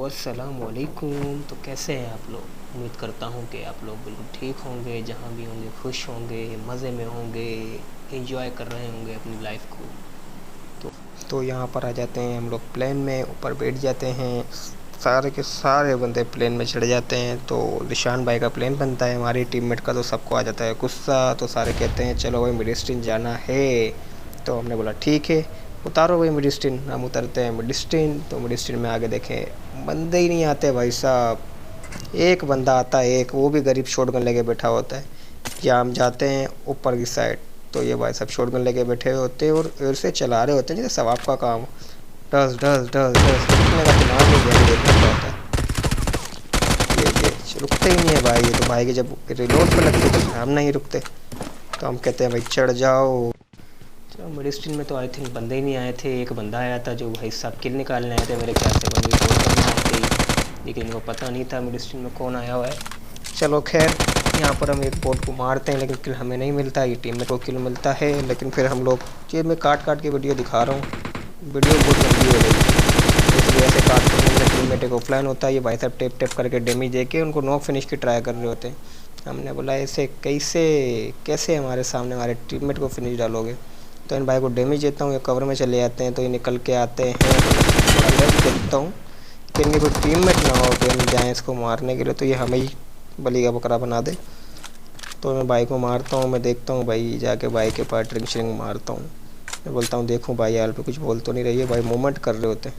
अस्सलामुअलैकुम। तो कैसे हैं आप लोग? उम्मीद करता हूँ कि आप लोग बिल्कुल ठीक होंगे, जहाँ भी होंगे खुश होंगे, मज़े में होंगे, एंजॉय कर रहे होंगे अपनी लाइफ को। तो यहाँ पर आ जाते हैं हम लोग प्लेन में, ऊपर बैठ जाते हैं। सारे के सारे बंदे प्लेन में चढ़ जाते हैं। तो निशान भाई का प्लेन बनता है, हमारी टीममेट का। तो सबको आ जाता है गुस्सा। तो सारे कहते हैं चलो भाई मिडिस्टिन जाना है। तो हमने बोला ठीक है, उतारो भाई मिडिस्टिन। हम उतरते हैं मिडिस्टिन। तो मिडिस्टिन में आगे देखें बंदे ही नहीं आते भाई साहब। एक बंदा आता है, एक वो भी गरीब शॉटगन लेके बैठा होता है। या हम जाते हैं ऊपर की साइड, तो ये भाई सब शॉटगन लेके बैठे हुए होते हैं और ऐसे चला रहे होते हैं जैसे सवाब का काम। डस डस डस डस रुकने का तो नाम ही नहीं देखना होता है। ये रुकते ही नहीं है भाई। ये तो भाई के जब रिलोड पे लगते तो हम नहीं रुकते। तो हम कहते हैं भाई चढ़ जाओ। तो मिडिस्ट्री में तो आई थिंक बंदे ही नहीं आए थे। एक बंदा आया था जो भाई साहब किल निकालने आए थे मेरे ख्याल से, बंदे रिपोर्ट करने आए थे, लेकिन इनको पता नहीं था मिडिस्ट्री में कौन आया हुआ है। चलो खैर, यहाँ पर हम एक बोट को मारते हैं लेकिन किल हमें नहीं मिलता, ये टीम में को किल मिलता है। लेकिन फिर हम लोग, ये मैं काट काट के वीडियो दिखा रहा हूँ, वीडियो बहुत लंबी हो रही है, इसलिए ऐसे काट कर मेरे टीममेट एक ऑफलाइन होता है। ये भाई साहब टेप टेप करके डैमेज दे के उनको नॉक फिनिश की ट्राई कर रहे होते हैं। हमने बोला ऐसे कैसे कैसे हमारे सामने हमारे टीममेट को फिनिश डालोगे। तो इन भाई को डैमेज देता हूँ, ये कवर में चले जाते हैं। तो ये निकल के आते हैं। तो थोड़ा लेफ्ट देखता हूँ कि इनकी कोई टीममेट ना हो कि हम जाएँ इसको मारने के लिए, तो ये हमें ही बलि का बकरा बना दे। तो मैं भाई को मारता हूँ। मैं देखता हूँ भाई, जाके भाई के पास ड्रिंक श्रिंक मारता हूँ। मैं बोलता हूँ देखूँ भाई यार पे कुछ बोल तो नहीं रही है। भाई मूवमेंट कर रहे होते हैं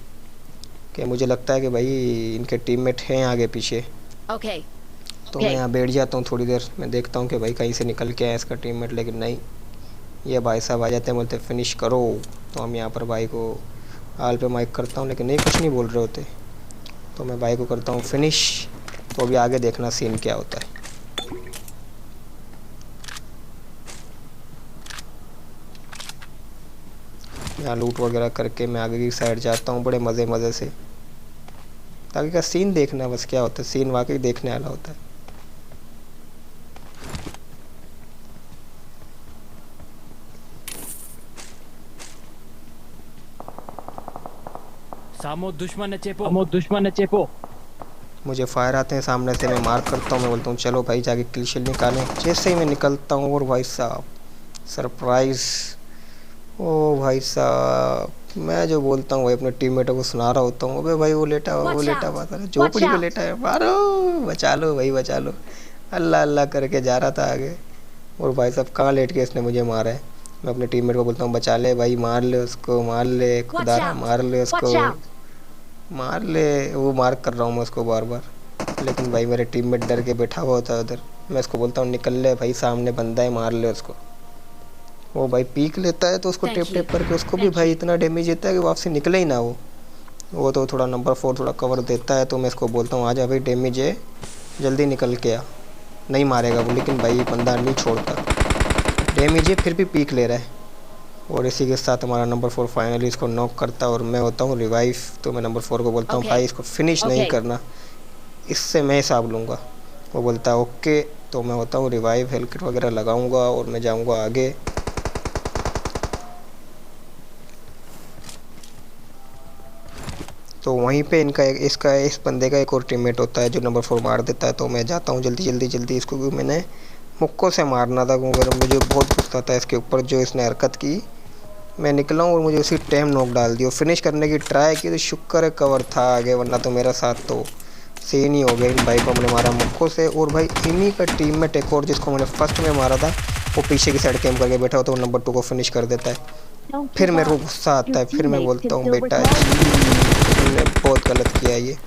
कि मुझे लगता है कि भाई इनके टीममेट हैं आगे पीछे। तो मैं यहाँ बैठ जाता हूँ थोड़ी देर। मैं देखता हूँ कि भाई कहीं से निकल के आया इसका टीममेट, लेकिन नहीं, ये भाई साहब आ जाते हैं, बोलते फिनिश करो। तो हम यहाँ पर भाई को हाल पे माइक करता हूँ, लेकिन नहीं, कुछ नहीं बोल रहे होते। तो मैं भाई को करता हूँ फिनिश। तो अभी आगे देखना सीन क्या होता है। यहाँ लूट वगैरह करके मैं आगे की साइड जाता हूँ बड़े मज़े मज़े से, ताकि का सीन देखना बस क्या होता है। सीन वाकई देखने वाला होता है। सामो दुश्मन है चेपो। मुझे फायर आते हैं सामने से, मैं मार करता हूँ। मैं बोलता हूँ चलो भाई जाके किल शिल निकालें। जैसे ही मैं निकलता हूँ और भाई साहब सरप्राइज़। ओ भाई साहब, मैं जो बोलता हूँ भाई अपने टीममेटों को सुना रहा होता हूँ, अबे भाई वो लेटा हुआ था, झोपड़ी पे लेटा है, मारो, बचा लो भाई बचा लो। अल्लाह अल्लाह करके जा रहा था आगे, और भाई साहब कहाँ लेट के इसने मुझे मारा है। मैं अपने टीममेट को बोलता हूँ बचा ले भाई, मार ले उसको, मार ले खुदा, मार ले उसको, मार ले। वो मार कर रहा हूँ मैं उसको बार बार, लेकिन भाई मेरे टीममेट डर के बैठा हुआ होता है उधर। मैं उसको बोलता हूँ निकल ले भाई, सामने बंदा है, मार ले उसको। वो भाई पीक लेता है तो उसको टेप टेप करके उसको भी भाई इतना डैमेज देता है कि वापसी निकले ही ना वो तो थोड़ा नंबर 4 थोड़ा कवर देता है। तो मैं इसको बोलता हूँ आजा भाई, डैमेज है, जल्दी निकल के आ। नहीं मारेगा वो, लेकिन भाई बंदा नहीं छोड़ता, डैमेज है फिर भी पीक ले रहा है। और इसी के साथ हमारा नंबर 4 फाइनली इसको नॉक करता है और मैं होता हूँ रिवाइव। तो मैं नंबर 4 को बोलता हूँ भाई इसको फिनिश नहीं करना, इससे मैं हिसाब लूँगा। वो बोलता है ओके। तो मैं होता हूँ रिवाइव, हेल्थ किट वगैरह लगाऊंगा और मैं जाऊँगा आगे। तो वहीं पे इसका इस बंदे का एक और टीममेट होता है जो नंबर 4 मार देता है। तो मैं जाता हूँ जल्दी जल्दी जल्दी इसको, क्योंकि मैंने मुक्कों से मारना था, क्योंकि मुझे बहुत गुस्सा था इसके ऊपर जो इसने हरकत की। मैं निकला हूँ और मुझे उसी टाइम नॉक डाल दी और फिनिश करने की ट्राई की, तो शुक्र है कवर था आगे, वरना तो मेरा साथ तो सीन ही हो गया। इन भाई को मैंने मारा मुक्कों से, और भाई इन्हीं का टीममेट एक और जिसको मैंने फर्स्ट में मारा था, वो पीछे की साइड कैंप करके बैठा होता है, वो नंबर 2 को फिनिश कर देता है। फिर मेरे को गुस्सा आता है, फिर मैं बोलता हूँ बेटा तुमने बहुत गलत किया ये।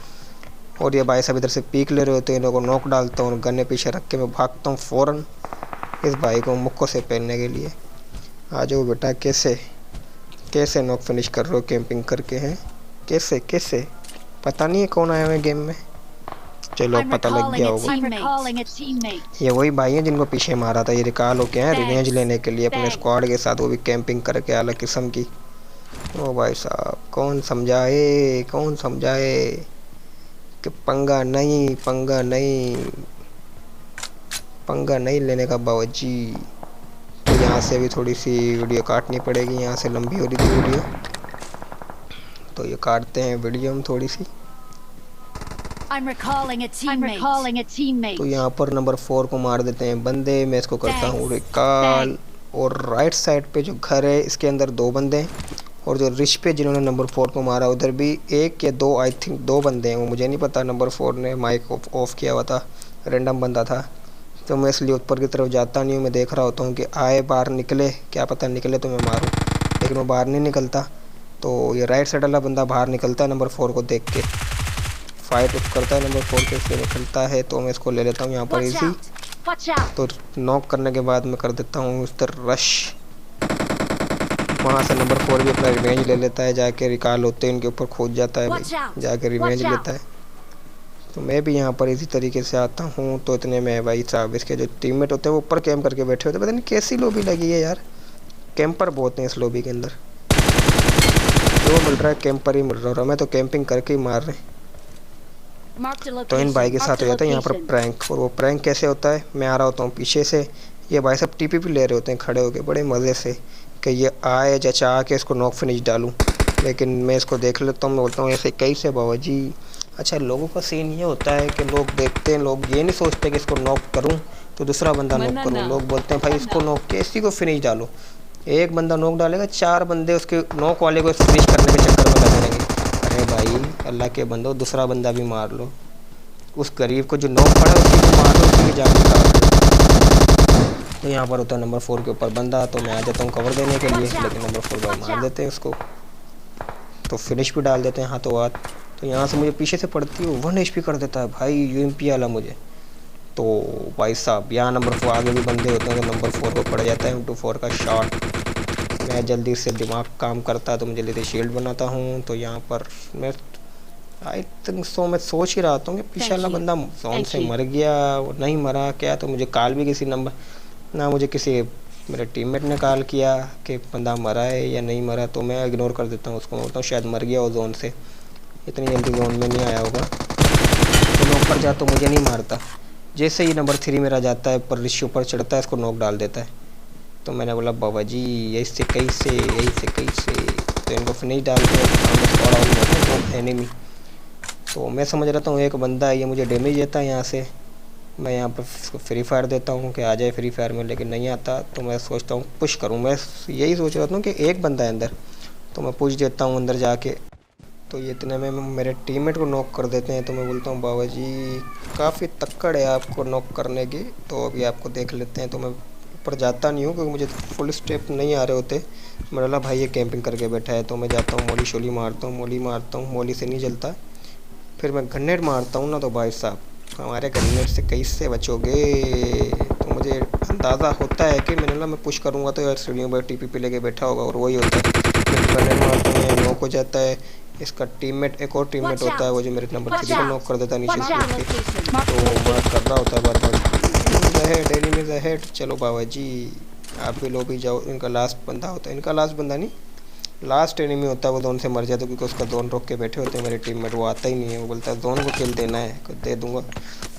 और ये भाई साहब इधर से पीक ले रहे होते हैं, इन्हों को नॉक डालता हूँ और गन्ने पीछे रख के मैं भागता हूँ फ़ौरन इस भाई को मुक्कों से पहनने के लिए। आ जाओ बेटा, कैसे कैसे नॉक फिनिश कर रहे हो कैंपिंग करके हैं, कैसे कैसे, पता नहीं है कौन आया हुआ गेम में। चलो अब पता लग गया होगा, ये वही भाई हैं जिनको पीछे मारा था। ये रिकॉल हो गए हैं रिवेंज लेने के लिए अपने स्क्वाड के साथ, वो भी कैंपिंग करके अलग किस्म की। ओ भाई साहब, कौन समझाए कि पंगा नहीं लेने का बावजी। तो यहाँ से भी थोड़ी सी वीडियो काटनी पड़ेगी, यहाँ से लंबी हो रही थी वीडियो, तो ये काटते हैं वीडियो हम थोड़ी सी। I'm recalling a teammate. तो यहाँ पर नंबर 4 को मार देते हैं बंदे। मैं इसको करता हूँ रिकॉल। और राइट साइड पे जो घर है इसके अंदर 2 बंदे हैं, और जो रिच पे जिन्होंने नंबर 4 को मारा उधर भी 1 या 2, आई थिंक 2 बंदे हैं, वो मुझे नहीं पता। नंबर 4 ने माइक ऑफ किया हुआ था, रैंडम बंदा था, तो मैं इसलिए ऊपर की तरफ जाता नहीं हूँ। मैं देख रहा होता हूँ कि आए बाहर निकले, क्या पता निकले तो मैं मारूँ, लेकिन वो बाहर नहीं निकलता। तो ये राइट साइड वाला बंदा बाहर निकलता है नंबर 4 को देख के, फाइट करता है नंबर 4 के, इसलिए निकलता है। तो मैं इसको ले लेता हूँ यहाँ पर इजी। तो नॉक करने के बाद मैं कर देता हूँ उस तरह रश। वहाँ से नंबर 4 भी अपना रिवेंज ले लेता है, जाके रिकॉल होते हैं इनके ऊपर खोद जाता है भाई, जाके रिवेंज लेता है। तो मैं भी यहाँ पर इसी तरीके से आता हूँ। तो इतने में भाई साहब इसके जो टीममेट होते हैं वो ऊपर कैंप करके बैठे होते हैं। पता नहीं कैसी लॉबी लगी है यार, कैंपर बहुत हैं इस लॉबी के अंदर। जो मिल रहा है कैंपर ही मिल रहा है, मैं तो कैंपिंग करके ही मार रहे हैं। तो इन भाई के साथ हो जाता है यहाँ पर प्रैंक। और वो प्रैंक कैसे होता है, मैं आ रहा होता हूँ पीछे से, ये भाई सब टीपीपी ले रहे होते हैं खड़े होके बड़े मज़े से कि ये आए जचा के इसको नॉक फिनिश डालूं। लेकिन मैं इसको देख लेता हूँ, मैं बोलता हूँ ऐसे कैसे बाबा जी। अच्छा, लोगों का सीन ये होता है कि लोग देखते हैं, लोग ये नहीं सोचते कि इसको नॉक करूँ तो दूसरा बंदा नॉक करूँ। लोग बोलते हैं भाई इसको नॉक के इसी को फिनिश डालो। एक बंदा नॉक डालेगा, 4 बंदे उसके नॉक वाले को फिनिश करने के चक्कर में लगे रहेंगे। अरे भाई अल्लाह के बंदो, दूसरा बंदा भी मार लो, उस गरीब को जो नॉक पड़ा उसी को मार लो, उसी की जान निकाल लो। तो यहाँ पर होता है नंबर 4 के ऊपर बंदा, तो मैं आ जाता हूँ कवर देने के लिए, लेकिन नंबर 4 पर मार देते हैं उसको, तो फिनिश भी डाल देते हैं हाथों हाथ। तो यहाँ से मुझे पीछे से पड़ती है 1 HP कर देता है भाई यूएमपी वाला मुझे। तो भाई साहब यहाँ नंबर 4 आगे भी बंदे होते हैं, तो नंबर 4 को पड़ जाता है M24 का शॉट। मैं जल्दी से दिमाग काम करता है तो मैं जल्दी से शील्ड बनाता हूँ। तो यहाँ पर मैं आई थिंक सो मैं सोच ही रहा था कि पीछे वाला बंदा जोन से मर गया, नहीं मरा क्या। तो मुझे कॉल भी किसी नंबर ना, मुझे किसी मेरे टीममेट ने कॉल किया कि बंदा मरा है या नहीं मरा, तो मैं इग्नोर कर देता हूँ उसको। बोलता हूँ शायद मर गया हो जोन से, इतनी जल्दी जोन में नहीं आया होगा। तो मैं ऊपर जा तो मुझे नहीं मारता, जैसे ही नंबर 3 मेरा जाता है पर ऋषि ऊपर चढ़ता है, इसको नॉक डाल देता है। तो मैंने बोला बाबा जी यही से कैसे, तो इनको फिनिश डाल के एनिमी। तो मैं समझ रहा हूँ एक बंदा है, ये मुझे डैमेज देता है यहाँ से। मैं यहाँ पर फ्री फायर देता हूँ कि आ जाए फ्री फायर में, लेकिन नहीं आता। तो मैं सोचता हूँ पुश करूँ, मैं यही सोच रहा हूँ कि एक बंदा है अंदर, तो मैं पुश देता हूँ अंदर जाके। तो ये इतने में मेरे टीममेट को नॉक कर देते हैं। तो मैं बोलता हूँ बाबा जी काफ़ी तक्कड़ है आपको नॉक करने की, तो अभी आपको देख लेते हैं। तो मैं ऊपर जाता नहीं हूँ क्योंकि मुझे फुल स्टेप नहीं आ रहे होते। मेरा बोला भाई ये कैंपिंग करके बैठा है, तो मैं जाता हूँ मोली शोली मारता हूँ, मोली से नहीं जलता। फिर मैं ग्रेनेड मारता हूँ ना, तो भाई साहब हमारे ग्रेनेड से कैसे बचोगे। तो मुझे अंदाज़ा होता है कि मैंने मैं पुश करूँगा तो यार सीढ़ियों पर टीपीपी लेके बैठा होगा, और वही होता है। फिर ग्रेनेड मारता हूँ, नॉक हो जाता है। इसका टीममेट एक और टीममेट होता है, वो जो मेरे नंबर 3 को नॉक कर देता है नीचे से उठ के। तो मैं कर रहा होता है बार बार एनिमीज अहेड। चलो बाबा जी आप भी लो भी जाओ। इनका लास्ट बंदा होता है, इनका लास्ट बंदा नहीं, लास्ट एनिमी होता है, वो जोन से मर जाता है क्योंकि उसका जोन रोक के बैठे होते हैं मेरे टीममेट। वो आता ही नहीं है, वो बोलता है जोन को किल देना है दे दूंगा,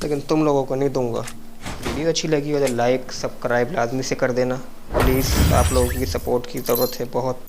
लेकिन तुम लोगों को नहीं दूंगा। वीडियो अच्छी लगी हो तो लाइक सब्सक्राइब लाजमी से कर देना प्लीज़, आप लोगों की सपोर्ट की ज़रूरत है बहुत।